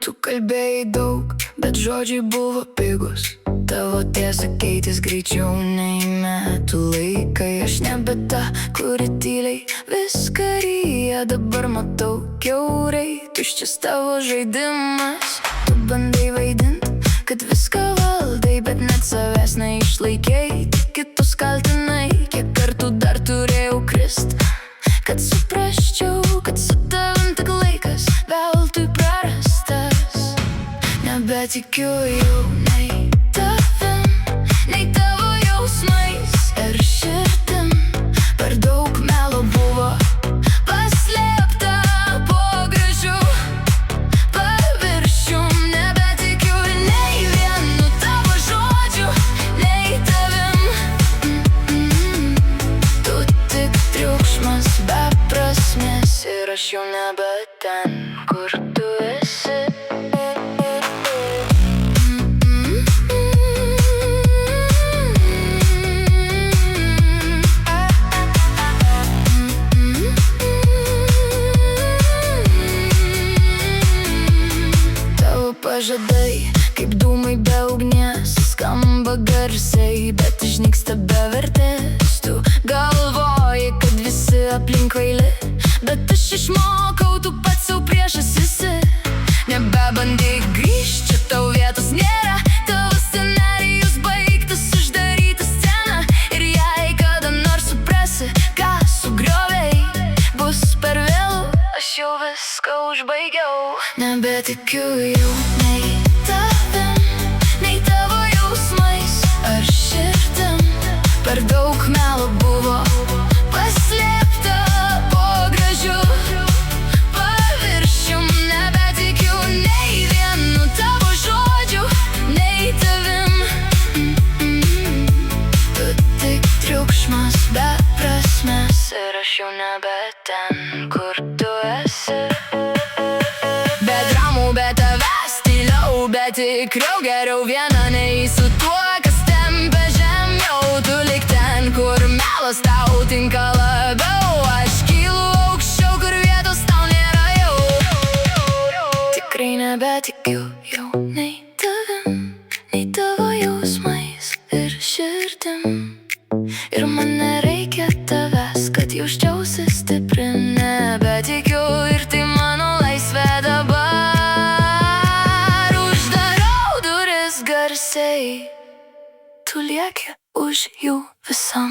Tu kalbėjai daug, bet žodžiai buvo pigus. Tavo tiesa keitis greičiau nei metų laikai. Aš nebe ta, kuri tyliai viską ryja. Dabar matau kiaurai, tuščias tavo žaidimas. Tu bandai vaidint, kad viską valdai, bet net savęs neišlaikei. Kitus kaltinai, kiek kartų dar turėjau krist, kad suprasčiau, kad su tavim tik laikas veltui prarastas. Nebetikiu jau nei tavim, nei tavo jausmais ir širdim. Per daug melo buvo paslėpta po gražiu paviršium. Nebetikiu nei vienu tavo žodžiu, nei tavim. Tu tik triukšmas be prasmės ir aš jau nebe ten, kur tu esi. Pažadai, kaip dūmai be ugnies, skamba garsiai, bet išnyksta be vertės. Tu galvoji, kad visi aplink kvaili, bet aš išmokau, tu pats sau priešas esi. Nebebandyk grįžt, čia tau vietos nėra. Tavo scenarijus baigtas, uždaryta scena. Ir jei kada nors suprasi, ką sugriovei, bus per vėlu, aš jau viską užbaigiau. Nebetikiu jau nei tavim, nei tavo jausmais ar širdim. Per daug melo buvo paslėpta po gražiu paviršium. Nebetikiu nei vienu tavo žodžiu, nei tavim. Tu tik triukšmas be prasmės ir aš jau nebe ten, kur tu esi. Be dramų, be tavęs tyliau, bet tikriau geriau viena nei su tuo, kas tempia žemiau. Tu lik ten, kur melas tau tinka labiau. Aš kylu aukščiau, kur vietos tau nėra jau. Tikrai nebetikiu jau nei tavim, nei tavo jausmais ir širdim. Ir man nereikia tavęs, kad jausčiausi stipri. Nebetikiu ir tai mano laisvė dabar. Uždarau duris garsiai, tu lieki už jų visam.